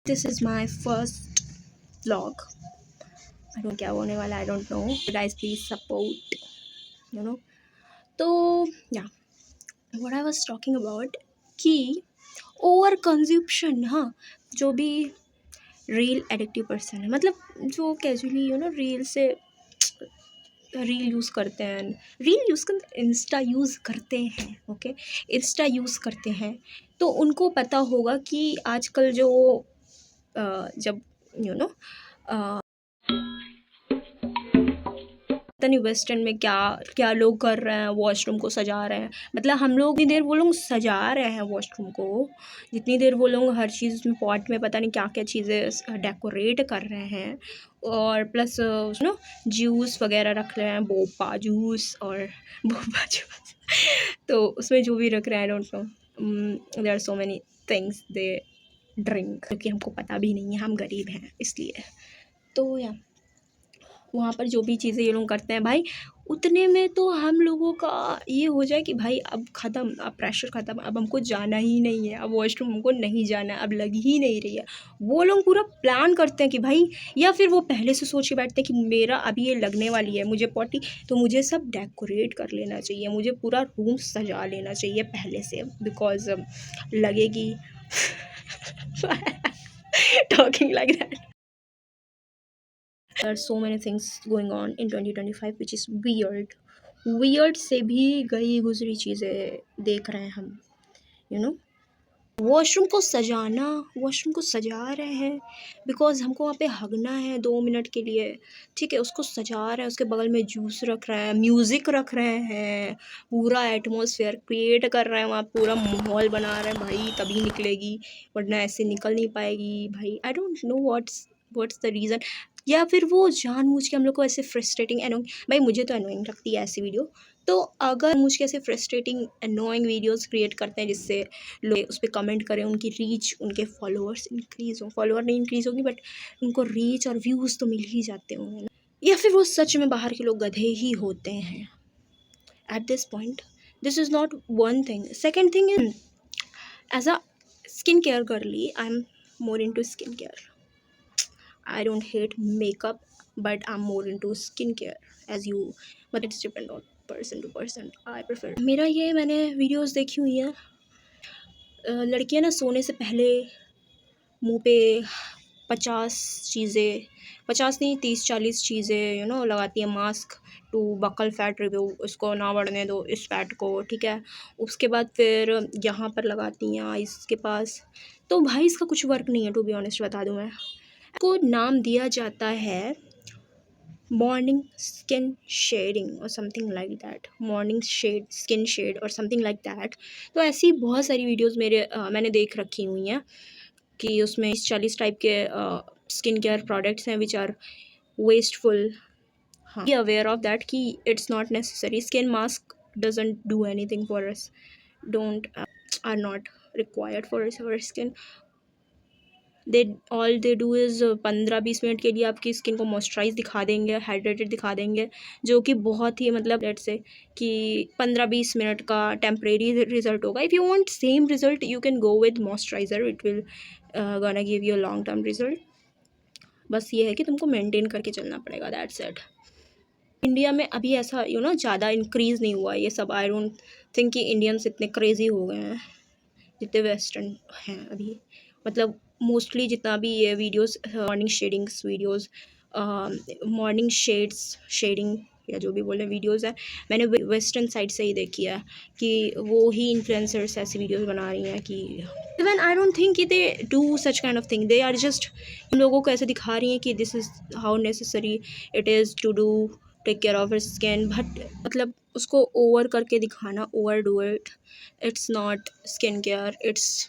This is my first vlog. I don't क्या होने वाला, I don't know. Guys, please support. You know. तो yeah, what I was talking about कि over कंज्यूप्शन, हाँ, जो भी रील एडिक्टिव पर्सन है, मतलब जो कैजुअली रील से रील यूज़ करते हैं, रील यूज़ कर इंस्टा यूज़ करते हैं, ओके, इंस्टा यूज़ करते हैं, तो उनको पता होगा कि आजकल जो जब पता नहीं वेस्टर्न में क्या क्या लोग कर रहे हैं, वॉशरूम को सजा रहे हैं। मतलब हम लोग जितनी देर वो लोग सजा रहे हैं वॉशरूम को, जितनी देर वो लोग हर चीज़ में पॉट में पता नहीं क्या क्या चीज़ें डेकोरेट कर रहे हैं, और प्लस जूस वगैरह रख रहे हैं, बोपा जूस और बोपा जूस तो उसमें जो भी रख रहे हैं, I don't know, there are so many things they drink, क्योंकि हमको पता भी नहीं है, हम गरीब हैं इसलिए। तो या वहाँ पर जो भी चीज़ें ये लोग करते हैं भाई, उतने में तो हम लोगों का ये हो जाए कि भाई अब ख़त्म, अब प्रेशर ख़त्म, अब हमको जाना ही नहीं है, अब वॉशरूम हमको नहीं जाना है, अब लग ही नहीं रही है। वो लोग पूरा प्लान करते हैं कि भाई, या फिर वो पहले से सोच के बैठते हैं कि मेरा अभी ये लगने वाली है, मुझे पॉटी, तो मुझे सब डेकोरेट कर लेना चाहिए, मुझे पूरा रूम सजा लेना चाहिए पहले से, बिकॉज लगेगी talking like that. There are so many things going on in 2025 which is weird से भी गई गुजरी चीज़ें देख रहे हैं हम। वॉशरूम को सजा रहे हैं बिकॉज हमको वहाँ पे हगना है 2 मिनट के लिए, ठीक है, उसको सजा रहे हैं, उसके बगल में जूस रख रहे हैं, म्यूज़िक रख रहे हैं, पूरा एटमॉस्फेयर क्रिएट कर रहे हैं, वहाँ पूरा माहौल बना रहे हैं भाई, तभी निकलेगी, वरना ऐसे निकल नहीं पाएगी भाई। आई don't know what's the reason, या फिर वो जानबूझ के हम लोग को ऐसे फ्रस्ट्रेटिंग एनोइंग, भाई मुझे तो एनोइंग लगती है ऐसी वीडियो। तो अगर मुझे ऐसे फ्रस्ट्रेटिंग एनोइंग वीडियोस क्रिएट करते हैं जिससे लोग उस पर कमेंट करें, उनकी रीच, उनके फॉलोअर्स इंक्रीज़ हो, फॉलोअर नहीं इंक्रीज़ होगी बट उनको रीच और व्यूज़ तो मिल ही जाते होंगे ना, या फिर वो सच में बाहर के लोग गधे ही होते हैं। At this point this is not one thing. Second thing is, as a skin care girly, I am more into skin care. I don't hate makeup, but I'm more into skincare, as you, but it's depend on person to person. I prefer, मेरा ये, मैंने videos देखी हुई हैं, लड़कियां ना सोने से पहले मुंह पे 50 चीज़ें, 50 नहीं 30-40 चीज़ें लगाती हैं, mask to buccal fat review, इसको ना बढ़ने दो इस फैट को, ठीक है। उसके बाद फिर यहाँ पर लगाती हैं आइस के पास, तो भाई इसका कुछ वर्क नहीं है, टू बी ऑनेस्ट बता दूँ मैं। को नाम दिया जाता है मॉर्निंग स्किन शेडिंग और something like that, morning shed, skin shed और समथिंग लाइक दैट। तो ऐसी बहुत सारी वीडियोस मैंने देख रखी हुई हैं कि उसमें 40 टाइप के स्किन केयर प्रोडक्ट्स हैं विच आर वेस्टफुल। हाँ, बी अवेयर ऑफ दैट कि it's not necessary, skin mask doesn't do anything for us, don't are not required for our skin. All they do is 15-20 minute के लिए आपकी skin को moisturise दिखा देंगे, hydrated दिखा देंगे, जो कि बहुत ही मतलब लेट्स से कि 15-20 मिनट का टेम्परेरी रिजल्ट होगा। If you want same result you can go with moisturiser, it will gonna give you long term result. बस ये है कि तुमको मेंटेन करके चलना पड़ेगा, दैट्स इट। इंडिया में अभी ऐसा ज़्यादा इंक्रीज़ नहीं हुआ ये सब। आई डोंट थिंक कि इंडियंस इतने क्रेज़ी हो गए हैं जितने वेस्टर्न हैं अभी। मतलब मोस्टली जितना भी ये videos, morning sheddings videos, morning shedding या जो भी बोले वीडियोस है, मैंने वेस्टर्न साइड से ही देखी है कि वो ही इन्फ्लुएंसर्स ऐसी वीडियोस बना रही हैं कि इवन आई डोंट थिंक कि they do such kind of thing, they are just इन लोगों को ऐसे दिखा रही हैं कि this is how necessary it is to do take care of skin, but मतलब उसको ओवर करके दिखाना, over do it, it's not skin care, it's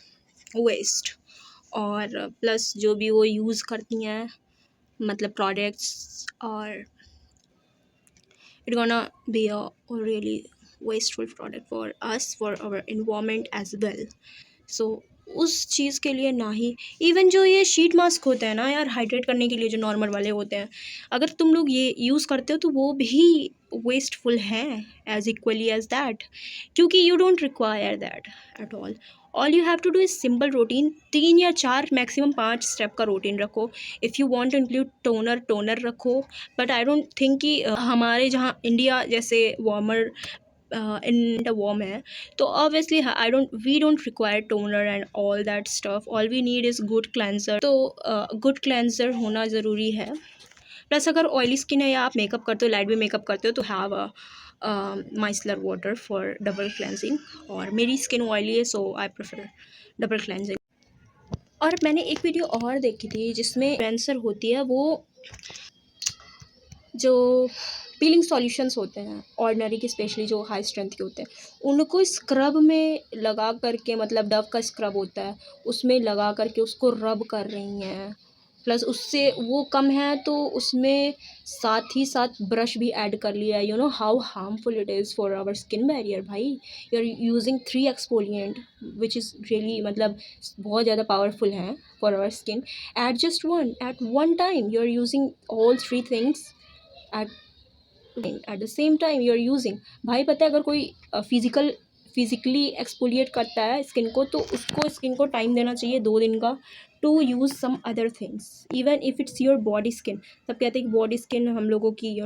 waste. और प्लस जो भी वो यूज़ करती हैं मतलब प्रोडक्ट्स, और it gonna be a really wasteful product for us, for our environment as well. So उस चीज़ के लिए ना ही, इवन जो ये शीट मास्क होते हैं ना यार, हाइड्रेट करने के लिए जो नॉर्मल वाले होते हैं, अगर तुम लोग ये यूज़ करते हो तो वो भी वेस्टफुल हैं एज इक्वली एज दैट, क्योंकि you don't require that at all you have to do is simple routine, 3 या 4 मैक्सिमम 5 स्टेप का रूटीन रखो। If you want to include toner रखो, बट आई डोंट थिंक कि हमारे जहाँ India जैसे warmer in the warm है, तो obviously I don't we don't require toner and all that stuff, all we need is good cleanser. तो good cleanser होना ज़रूरी है। प्लस अगर ऑयली स्किन है या आप मेकअप करते हो, लाइट भी मेकअप करते हो, तो have a micellar water for double cleansing. और मेरी स्किन ऑयली है, सो आई प्रेफर डबल क्लेंजिंग। और मैंने एक वीडियो और देखी थी जिसमें कैंसर होती है, वो जो पीलिंग सॉल्यूशंस होते हैं ऑर्डिनरी के, स्पेशली जो हाई स्ट्रेंथ के होते हैं, उनको स्क्रब में लगा करके, मतलब डव का स्क्रब होता है उसमें लगा करके उसको रब कर रही हैं। प्लस उससे वो कम है तो उसमें साथ ही साथ ब्रश भी ऐड कर लिया। You know how harmful it is for our skin barrier भाई। You are using 3 exfoliant which is really, मतलब बहुत ज़्यादा पावरफुल हैं for our skin. At one time you are using all 3 things at the same time you are using. भाई पता है, अगर कोई फिज़िकली एक्सफोलिएट करता है स्किन को, तो उसको स्किन को टाइम देना चाहिए 2 दिन का to use some other things, even if it's your body skin. तब कहते हैं कि बॉडी स्किन हम लोगों की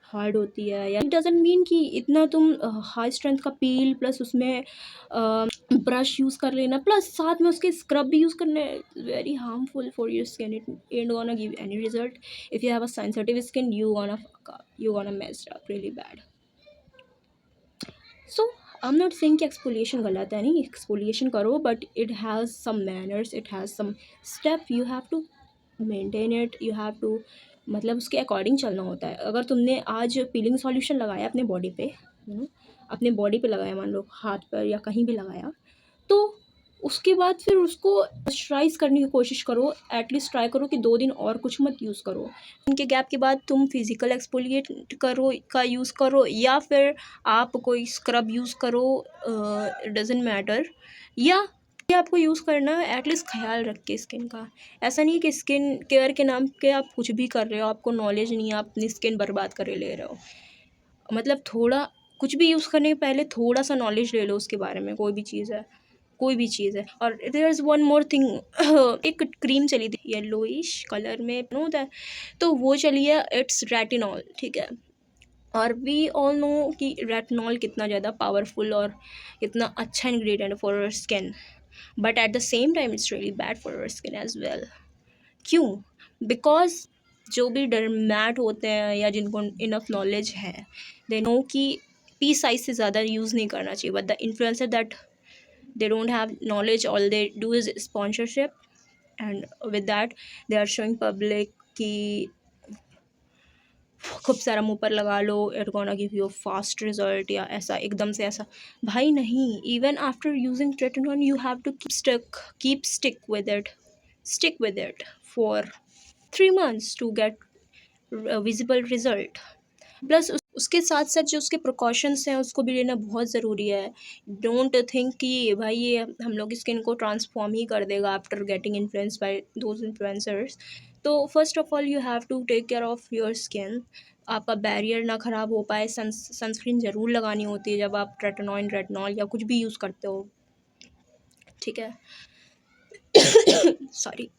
हार्ड होती है, या इट डजेंट मीन कि इतना तुम हाई स्ट्रेंथ का पील प्लस उसमें ब्रश यूज़ कर लेना, प्लस साथ में उसके स्क्रब भी यूज़ करने, very harmful for your skin. It ain't gonna give any result. If you have a sensitive skin, you gonna mess up really bad. So I'm not saying कि exfoliation गलत है, नहीं, exfoliation करो, but it has some manners, it has some step, you have to maintain it, you have to, मतलब उसके according चलना होता है। अगर तुमने आज पीलिंग सॉल्यूशन लगाया अपने बॉडी पे, अपने बॉडी पे लगाया, मान लो हाथ पर या कहीं भी लगाया, तो उसके बाद फिर उसको मॉइस्चराइज़ करने की कोशिश करो। एटलीस्ट ट्राई करो कि 2 दिन और कुछ मत यूज़ करो। उनके गैप के बाद तुम फिज़िकल एक्सफोलिएट का यूज़ करो, या फिर आप कोई स्क्रब यूज़ करो, डजेंट मैटर। या आपको यूज़ करना है, एटलीस्ट ख्याल रख के स्किन का। ऐसा नहीं है कि स्किन केयर के नाम पे आप कुछ भी कर रहे हो, आपको नॉलेज नहीं है, आप अपनी स्किन बर्बाद करे ले रहे हो। मतलब थोड़ा कुछ भी यूज़ करने के पहले थोड़ा सा नॉलेज ले लो उसके बारे में, कोई भी चीज़ है। और there is one more thing, एक क्रीम चली थी येलोइश कलर में, नो होता है, तो वो चली है, इट्स रेटिनॉल, ठीक है। और वी ऑल नो कि रेटिनॉल कितना ज़्यादा पावरफुल और कितना अच्छा ingredient for our skin, but at the same time it's really bad for our skin as well. क्यों? बिकॉज जो भी डरमैट होते हैं या जिनको इनफ नॉलेज है, दे नो कि पी साइज से ज़्यादा यूज़ नहीं करना चाहिए, but the influencer that they don't have knowledge, all they do is sponsorship, and with that they are showing public कि खूब सारा मुँह पर लगा लो, it gonna give you fast result, या ऐसा एकदम से ऐसा। भाई नहीं, even after using tretinoin you have to stick with it for 3 months to get visible result. Plus उसके साथ साथ जो उसके प्रिकॉशंस हैं उसको भी लेना बहुत ज़रूरी है। डोंट थिंक कि भाई ये हम लोग स्किन को ट्रांसफॉर्म ही कर देगा after getting influence by those influencers. तो first of all you have to take care of your skin, आपका बैरियर ना ख़राब हो पाए। सनस्क्रीन ज़रूर लगानी होती है जब आप रेटिनॉल या कुछ भी यूज़ करते हो, ठीक है। सॉरी।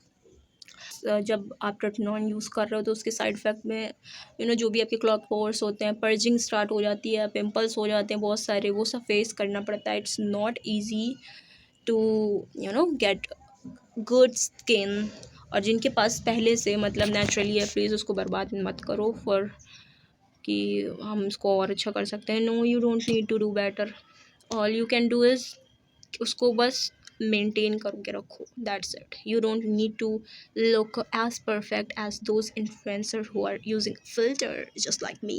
जब आप रेटिनॉल यूज़ कर रहे हो तो उसके साइड इफ़ेक्ट में जो भी आपके क्लॉग पोर्स होते हैं, पर्जिंग स्टार्ट हो जाती है, पिंपल्स हो जाते हैं बहुत सारे, वो सब फेस करना पड़ता है। It's not easy to get good skin. और जिनके पास पहले से मतलब नेचुरली है, प्लीज़ उसको बर्बाद मत करो फॉर कि हम इसको और अच्छा कर सकते हैं। No, you don't need to do better, all you can do is उसको बस मेंटेन करके रखो, that's it. You don't need to look as perfect as those influencers who are using filter just like me.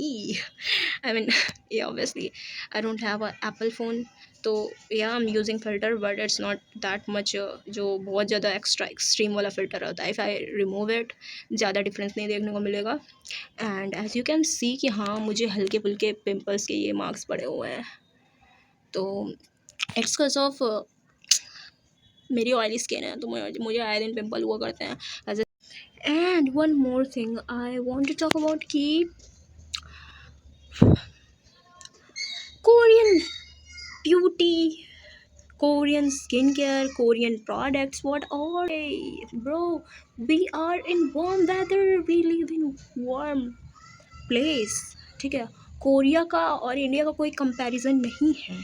I mean, yeah, obviously I don't have a Apple phone, तो yeah, I'm using filter, but it's not that much जो बहुत ज़्यादा extra extreme वाला filter होता है। If I remove it, ज़्यादा difference नहीं देखने को मिलेगा। And as you can see कि हाँ, मुझे हल्के फुल्के पिंपल्स के ये मार्क्स पड़े हुए हैं, तो इट्स बिकॉज ऑफ मेरी ऑयली स्किन है, तो मुझे आए दिन पिंपल हुआ करते हैं। And one more thing I want to talk about कि Korean beauty, Korean skincare, Korean products. What are they, bro? We are in warm weather. We live in warm place. ठीक है, कोरिया का और India का कोई comparison नहीं है.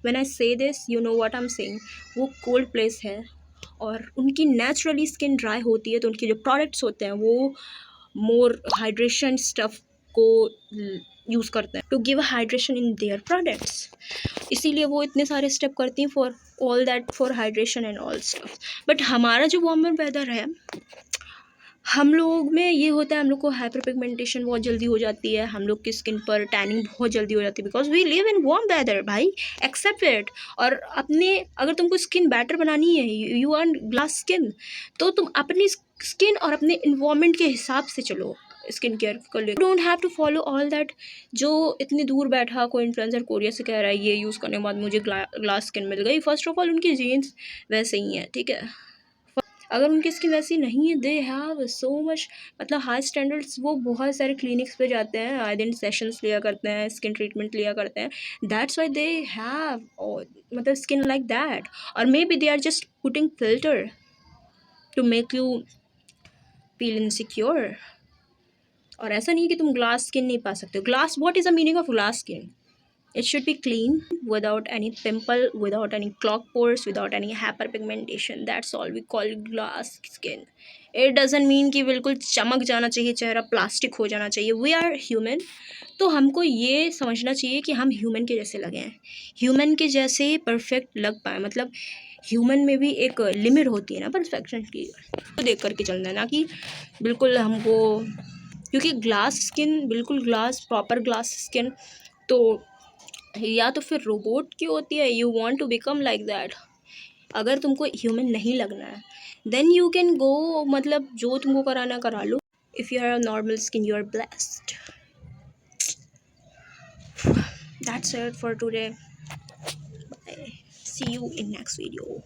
When I से this, you know what I am saying. वो कोल्ड प्लेस है और उनकी नेचुरली स्किन ड्राई होती है, तो उनके जो प्रोडक्ट्स होते हैं वो मोर हाइड्रेशन स्टफ को यूज़ करते हैं to give hydration in their products. इसीलिए वो इतने सारे स्टेप करती हैं for all that, for hydration and all stuff. But हमारा जो वार्मर वेदर है, हम लोग में ये होता है, हम लोग को हाइपर पिगमेंटेशन बहुत जल्दी हो जाती है, हम लोग की स्किन पर टैनिंग बहुत जल्दी हो जाती है, because we live in warm weather भाई. Accept it. और अपने, अगर तुमको स्किन बेटर बनानी है, यू आर ग्लास स्किन, तो तुम अपनी स्किन और अपने इन्वायरमेंट के हिसाब से चलो स्किन केयर कर ले. Don't have to follow all that. जो इतनी दूर बैठा कोई इन्फ्लुएंसर कोरिया से कह रहा है ये यूज़ करने के बाद मुझे ग्लास स्किन मिल गई. फर्स्ट ऑफ ऑल उनकी जीन्स वैसे ही हैं, ठीक है. अगर उनकी स्किन वैसी नहीं है, दे हैव सो मच, मतलब हाई स्टैंडर्ड्स. वो बहुत सारे क्लिनिक्स पे जाते हैं, आए दिन सेशंस लिया करते हैं, स्किन ट्रीटमेंट लिया करते हैं. दैट्स वाई दे हैव मतलब स्किन लाइक दैट. और maybe they are just putting filter to make you feel insecure. और ऐसा नहीं है कि तुम ग्लास स्किन नहीं पा सकते हो. Glass, what is the meaning of glass skin? It should be clean, without any pimple, without any clog pores, without any hyperpigmentation. That's all we call glass skin. It doesn't mean कि बिल्कुल चमक जाना चाहिए चेहरा, plastic हो जाना चाहिए. We are human. तो हमको ये समझना चाहिए कि हम ह्यूमन के जैसे लगें, ह्यूमन के जैसे परफेक्ट लग पाए. मतलब ह्यूमन में भी एक लिमिट होती है ना परफेक्शन की, तो देख करके चलना है, ना कि बिल्कुल हमको. क्योंकि ग्लास स्किन, बिल्कुल ग्लास, प्रॉपर ग्लास स्किन तो या तो फिर रोबोट की होती है. You want to become like that. अगर तुमको ह्यूमन नहीं लगना है, देन यू कैन गो, मतलब जो तुमको कराना करा लो. If you are a normal skin, you are blessed. That's it for today. Bye. See you in next video.